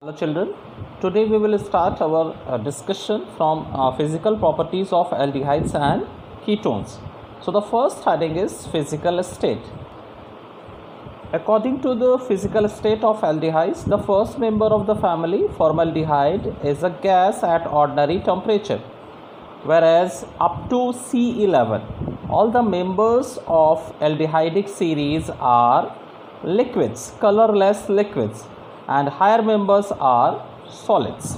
Hello children, today we will start our discussion from physical properties of aldehydes and ketones. So the first heading is physical state. According to the physical state of aldehydes, the first member of the family, formaldehyde, is a gas at ordinary temperature, whereas up to C11, all the members of aldehydic series are liquids, colorless liquids, and higher members are solids.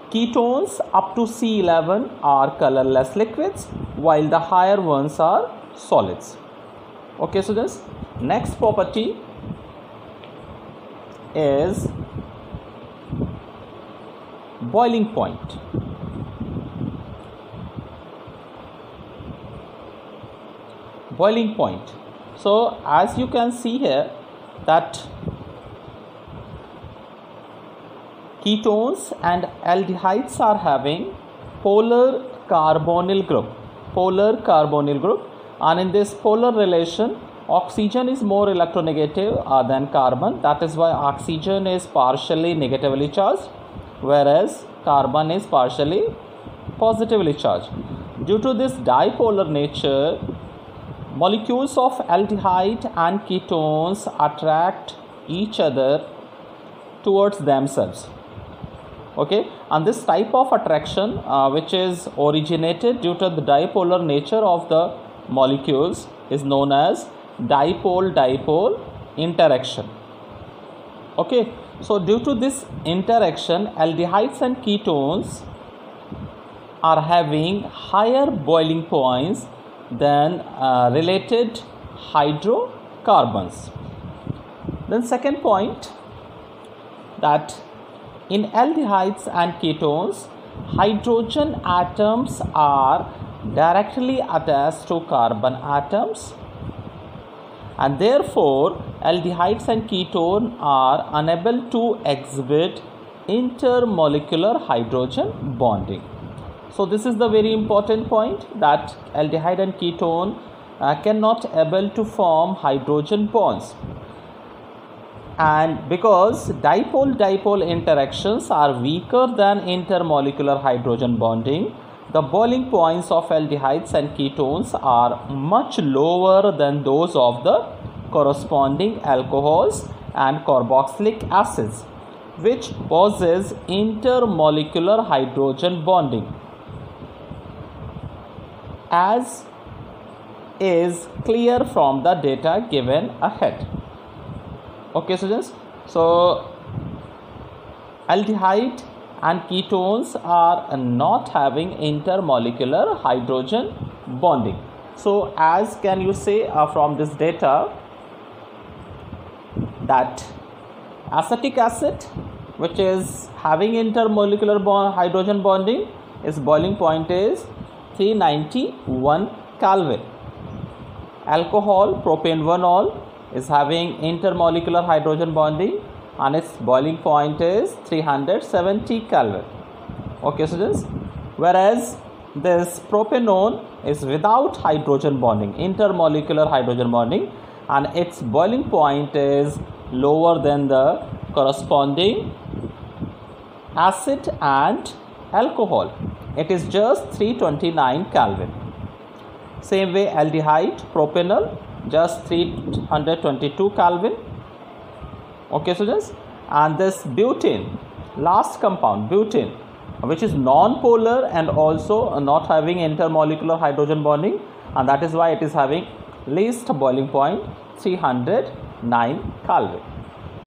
Ketones up to C11 are colorless liquids, while the higher ones are solids. Okay, so this next property is boiling point. Boiling point. So as you can see here that ketones and aldehydes are having polar carbonyl group, and in this polar relation oxygen is more electronegative than carbon. That is why oxygen is partially negatively charged, whereas carbon is partially positively charged. Due to this dipolar nature, molecules of aldehyde and ketones attract each other towards themselves. Okay, and this type of attraction which is originated due to the dipolar nature of the molecules is known as dipole-dipole interaction. Okay, so due to this interaction, aldehydes and ketones are having higher boiling points than related hydrocarbons. Then second point, that in aldehydes and ketones, hydrogen atoms are directly attached to carbon atoms, and therefore aldehydes and ketones are unable to exhibit intermolecular hydrogen bonding. So this is the very important point, that aldehyde and ketone cannot able to form hydrogen bonds. And because dipole-dipole interactions are weaker than intermolecular hydrogen bonding, the boiling points of aldehydes and ketones are much lower than those of the corresponding alcohols and carboxylic acids, which possess intermolecular hydrogen bonding, as is clear from the data given ahead. Okay, students, so aldehyde and ketones are not having intermolecular hydrogen bonding. So as can you say from this data, that acetic acid, which is having intermolecular hydrogen bonding, its boiling point is 391 Kelvin. Alcohol, propanol, is having intermolecular hydrogen bonding, and its boiling point is 370 Kelvin. Okay, students, whereas this propanone is without hydrogen bonding, intermolecular hydrogen bonding, and its boiling point is lower than the corresponding acid and alcohol. It is just 329 Kelvin. Same way aldehyde, propanol, just 322 Kelvin. Okay, students, and this butane, last compound butane, which is non-polar and also not having intermolecular hydrogen bonding, and that is why it is having least boiling point 309 Kelvin.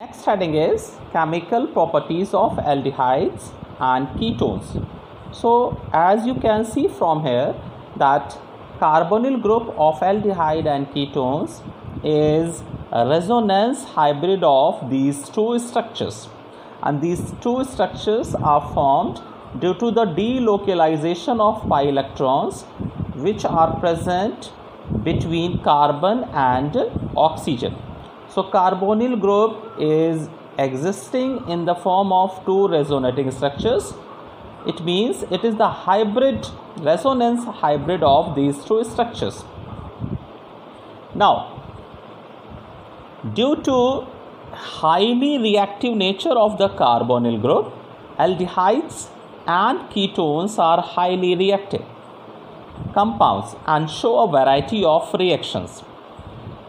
Next heading is chemical properties of aldehydes and ketones. So as you can see from here, that carbonyl group of aldehyde and ketones is a resonance hybrid of these two structures, and these two structures are formed due to the delocalization of pi electrons which are present between carbon and oxygen. So carbonyl group is existing in the form of two resonating structures. It means it is the resonance hybrid of these two structures. Now, due to highly reactive nature of the carbonyl group, aldehydes and ketones are highly reactive compounds and show a variety of reactions.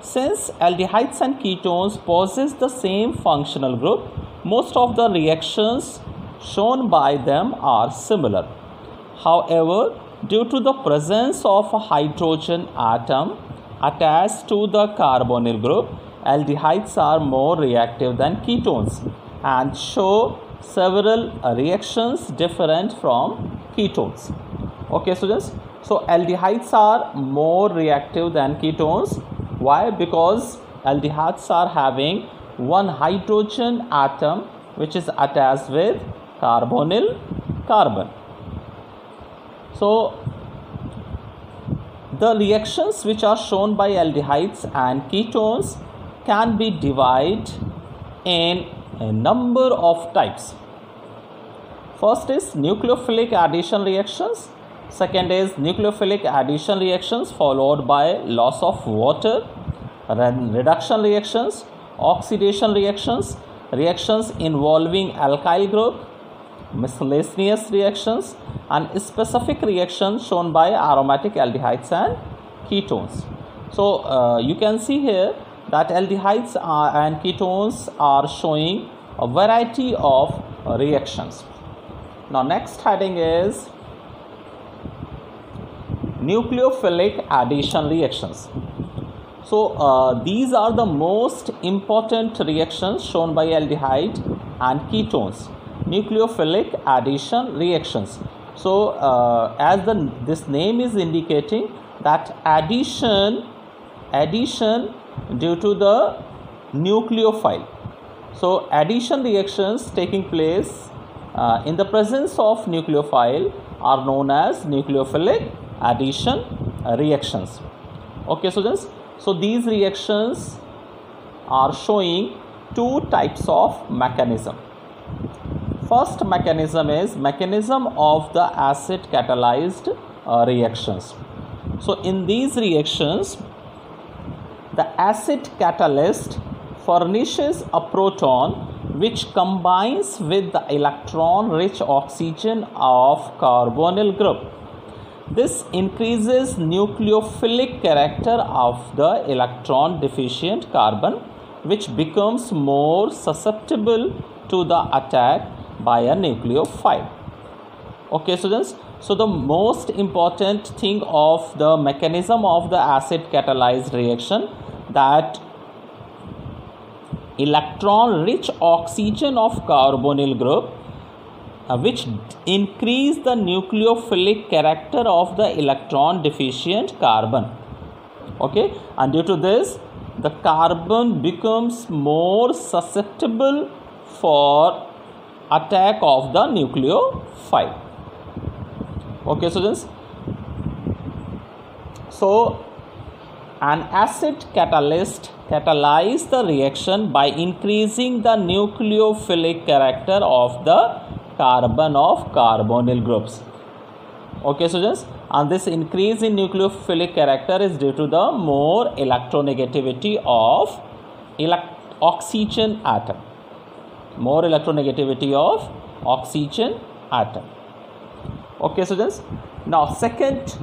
Since aldehydes and ketones possess the same functional group, most of the reactions shown by them are similar. However, due to the presence of a hydrogen atom attached to the carbonyl group, aldehydes are more reactive than ketones and show several reactions different from ketones. Okay, students. So aldehydes are more reactive than ketones. Why? Because aldehydes are having one hydrogen atom which is attached with carbonyl carbon. So the reactions which are shown by aldehydes and ketones can be divided in a number of types. First is nucleophilic addition reactions. Second is nucleophilic addition reactions followed by loss of water, reduction reactions, oxidation reactions, reactions involving alkyl group, miscellaneous reactions, and specific reactions shown by aromatic aldehydes and ketones. So you can see here that aldehydes and ketones are showing a variety of reactions. Now next heading is nucleophilic addition reactions. So these are the most important reactions shown by aldehyde and ketones. Nucleophilic addition reactions. So as this name is indicating that addition due to the nucleophile. So addition reactions taking place in the presence of nucleophile are known as nucleophilic addition reactions. Okay, students. So these reactions are showing two types of mechanism. First mechanism is mechanism of the acid catalyzed reactions. So in these reactions, the acid catalyst furnishes a proton which combines with the electron rich oxygen of carbonyl group. This increases nucleophilic character of the electron deficient carbon, which becomes more susceptible to the attack by a nucleophile. Okay, students. So the most important thing of the mechanism of the acid catalyzed reaction, that electron rich oxygen of carbonyl group which increase the nucleophilic character of the electron deficient carbon. Okay, and due to this the carbon becomes more susceptible for attack of the nucleophile. Okay, students. So an acid catalyst catalyzes the reaction by increasing the nucleophilic character of the carbon of carbonyl groups. Okay, students, and this increase in nucleophilic character is due to the more electronegativity of oxygen atom. More electronegativity of oxygen atom. Okay, students. Now second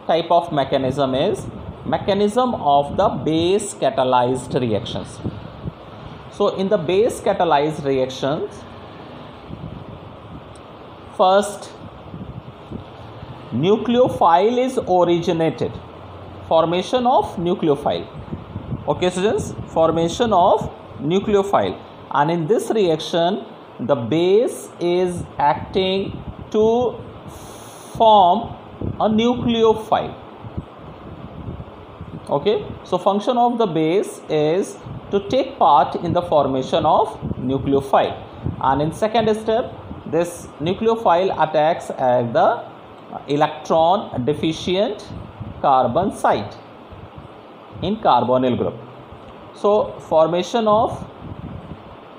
type of mechanism is mechanism of the base catalyzed reactions. So in the base catalyzed reactions, first nucleophile is originated. Formation of nucleophile. Okay, students, formation of nucleophile, and in this reaction the base is acting to form a nucleophile. Okay, so function of the base is to take part in the formation of nucleophile, and in second step this nucleophile attacks at the electron deficient carbon site in carbonyl group. So formation of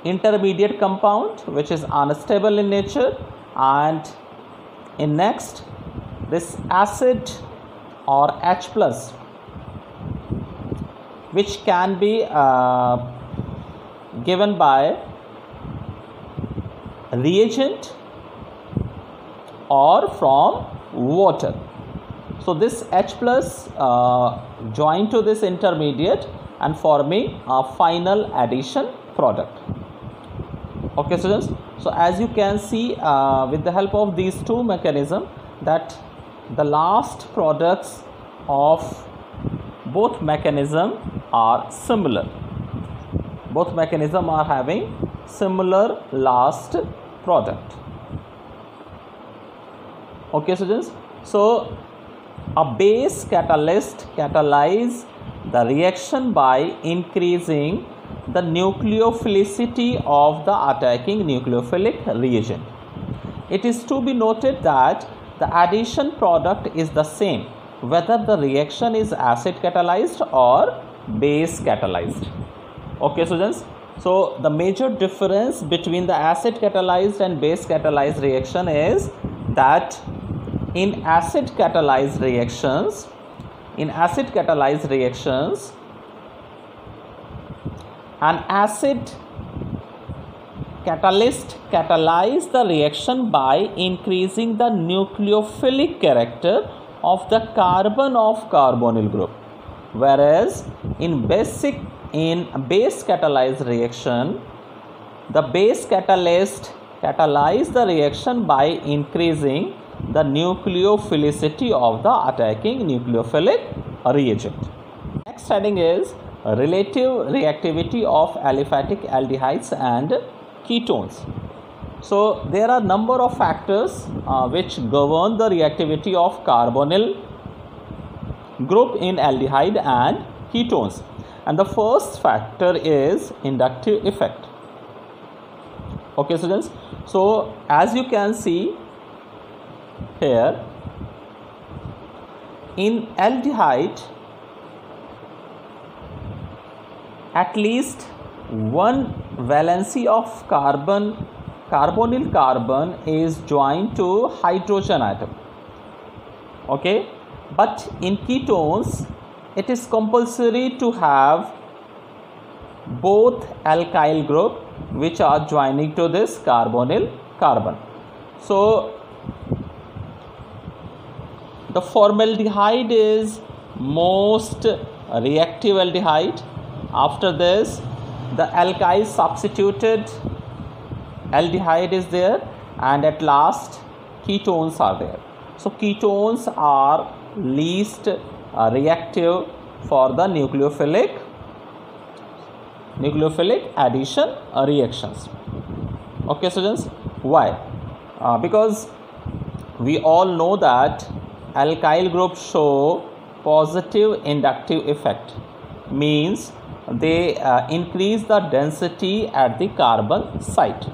intermediate compound which is unstable in nature, and in next this acid or H plus which can be given by reagent or from water. So this H plus joined to this intermediate and forming a final addition product. Okay students, so as you can see with the help of these two mechanisms, that the last products of both mechanisms are similar. Both mechanisms are having similar last product. Okay students, so a base catalyst catalyzes the reaction by increasing the nucleophilicity of the attacking nucleophilic reagent. It is to be noted that the addition product is the same whether the reaction is acid catalyzed or base catalyzed. Okay students, so the major difference between the acid catalyzed and base catalyzed reaction is that in acid catalyzed reactions, an acid catalyst catalyzes the reaction by increasing the nucleophilic character of the carbon of carbonyl group, whereas in base catalyzed reaction, the base catalyst catalyzes the reaction by increasing the nucleophilicity of the attacking nucleophilic reagent. Next heading is relative reactivity of aliphatic aldehydes and ketones. So there are number of factors which govern the reactivity of carbonyl group in aldehyde and ketones, and the first factor is inductive effect. Okay students, so as you can see here, in aldehyde at least one valency of carbonyl carbon is joined to hydrogen atom. Okay, but in ketones it is compulsory to have both alkyl group which are joining to this carbonyl carbon. So the formaldehyde is most reactive aldehyde. After this, the alkyl substituted aldehyde is there, and at last ketones are there. So ketones are least reactive for the nucleophilic addition reactions. Okay students, why? Because we all know that alkyl groups show positive inductive effect, means they increase the density at the carbon site.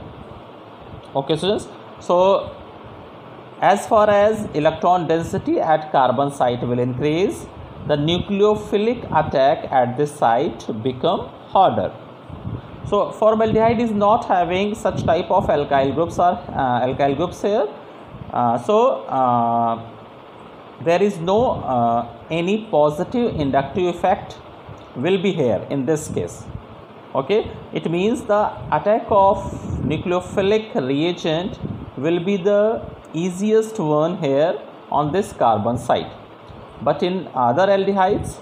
Okay students, so as far as electron density at carbon site will increase, the nucleophilic attack at this site become harder. So formaldehyde is not having such type of alkyl groups here. There is no any positive inductive effect will be here in this case. Okay, it means the attack of nucleophilic reagent will be the easiest one here on this carbon site. But in other aldehydes,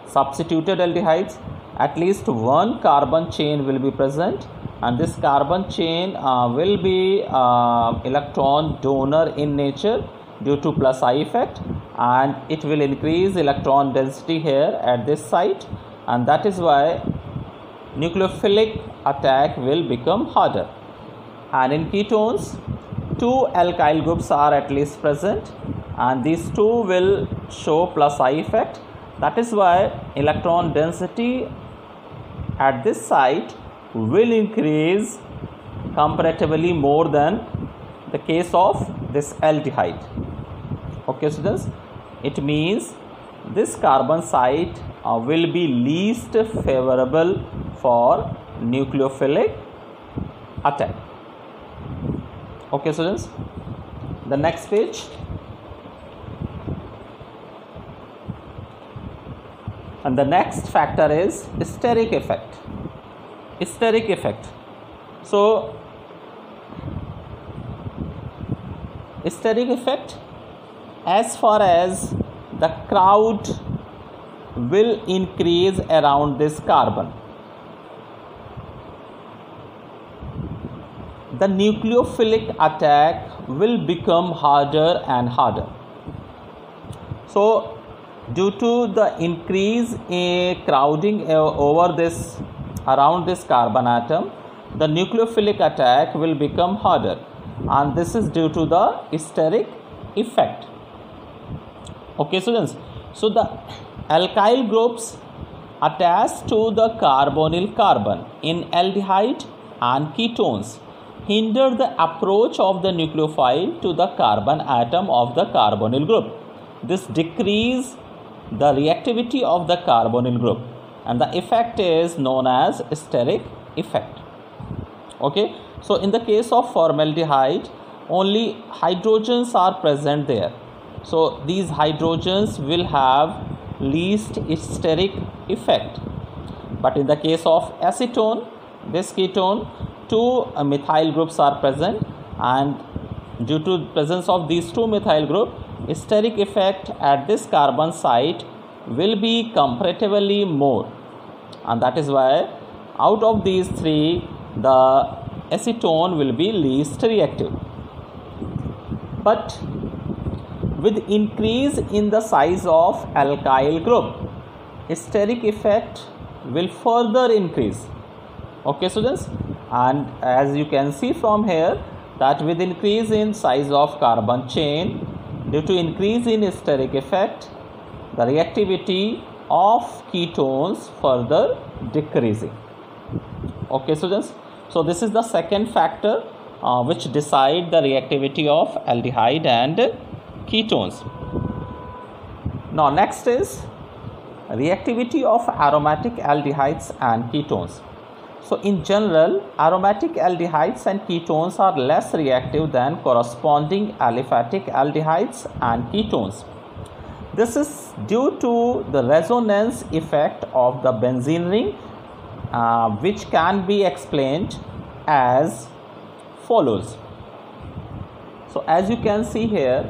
substituted aldehydes, at least one carbon chain will be present, and this carbon chain will be electron donor in nature due to plus I effect, and it will increase electron density here at this site, and that is why nucleophilic attack will become harder. And in ketones, two alkyl groups are at least present, and these two will show plus I effect. That is why electron density at this site will increase comparatively more than the case of this aldehyde. Okay students, it means this carbon site will be least favorable for nucleophilic attack. Okay students, the next page. And the next factor is steric effect. steric effect. So steric effect, as far as the crowd will increase around this carbon, the nucleophilic attack will become harder and harder. So due to the increase in crowding over this around this carbon atom, the nucleophilic attack will become harder, and this is due to the steric effect. Okay students, so the alkyl groups attached to the carbonyl carbon in aldehyde and ketones hinder the approach of the nucleophile to the carbon atom of the carbonyl group. This decreases the reactivity of the carbonyl group, and the effect is known as steric effect. Okay, so in the case of formaldehyde, only hydrogens are present there, so these hydrogens will have least steric effect. But in the case of acetone, this ketone, two methyl groups are present, and due to presence of these two methyl group, steric effect at this carbon site will be comparatively more, and that is why out of these three the acetone will be least reactive. But with increase in the size of alkyl group, steric effect will further increase. Okay students, and as you can see from here that with increase in size of carbon chain, due to increase in steric effect, the reactivity of ketones further decreasing. Okay students, so this is the second factor which decide the reactivity of aldehyde and ketones. Now next is reactivity of aromatic aldehydes and ketones. So in general, aromatic aldehydes and ketones are less reactive than corresponding aliphatic aldehydes and ketones. This is due to the resonance effect of the benzene ring, which can be explained as follows. So as you can see here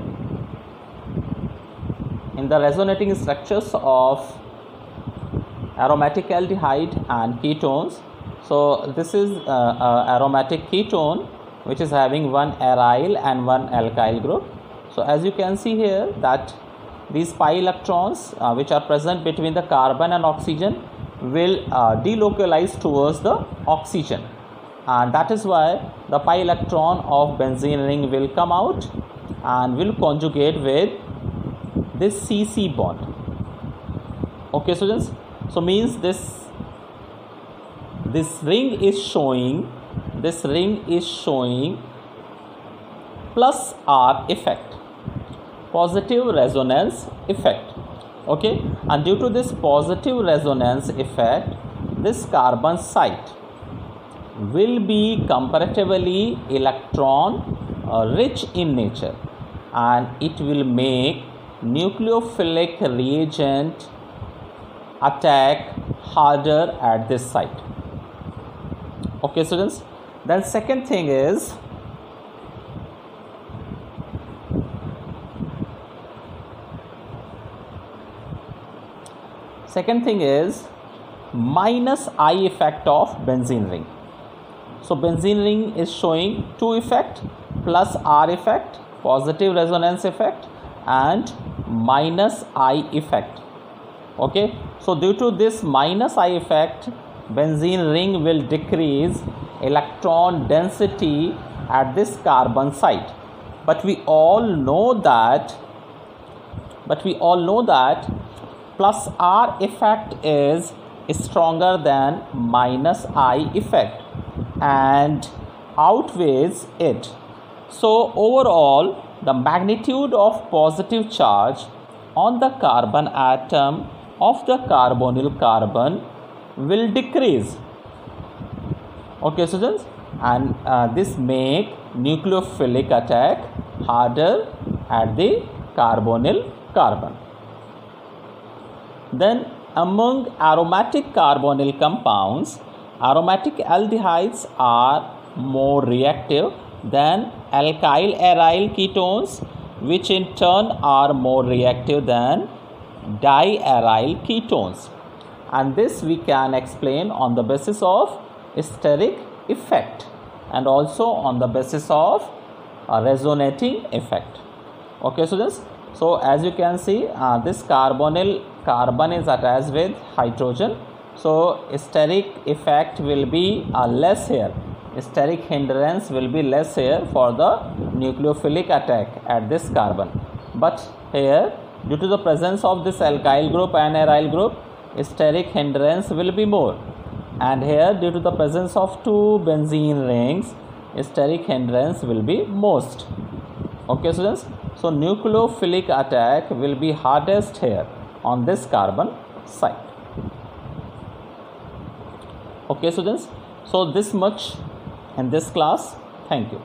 in the resonating structures of aromatic aldehyde and ketones, so this is aromatic ketone which is having one aryl and one alkyl group. So as you can see here that these pi electrons which are present between the carbon and oxygen will delocalize towards the oxygen, and that is why the pi electron of benzene ring will come out and will conjugate with this CC bond. Okay students, so means this ring is showing plus R effect, positive resonance effect. Okay, and due to this positive resonance effect, this carbon site will be comparatively electron rich in nature, and it will make nucleophilic reagent attack harder at this site. Okay students, then second thing is minus I effect of benzene ring. So benzene ring is showing two effect, plus R effect, positive resonance effect, and minus I effect. Okay, so due to this minus I effect, benzene ring will decrease electron density at this carbon site. But we all know that plus R effect is stronger than minus I effect and outweighs it. So overall, the magnitude of positive charge on the carbon atom of the carbonyl carbon will decrease. Okay students, and this make nucleophilic attack harder at the carbonyl carbon. Then among aromatic carbonyl compounds, Aromatic aldehydes are more reactive than alkyl aryl ketones, which in turn are more reactive than diaryl ketones. And this we can explain on the basis of steric effect and also on the basis of a resonating effect. Okay, students. So as you can see, this carbon is attached with hydrogen. So steric effect will be less here. Steric hindrance will be less here for the nucleophilic attack at this carbon. But here, due to the presence of this alkyl group and aryl group, steric hindrance will be more. And here, due to the presence of two benzene rings, steric hindrance will be most. Okay, students. So nucleophilic attack will be hardest here on this carbon site. Okay, students. So this much in this class. Thank you.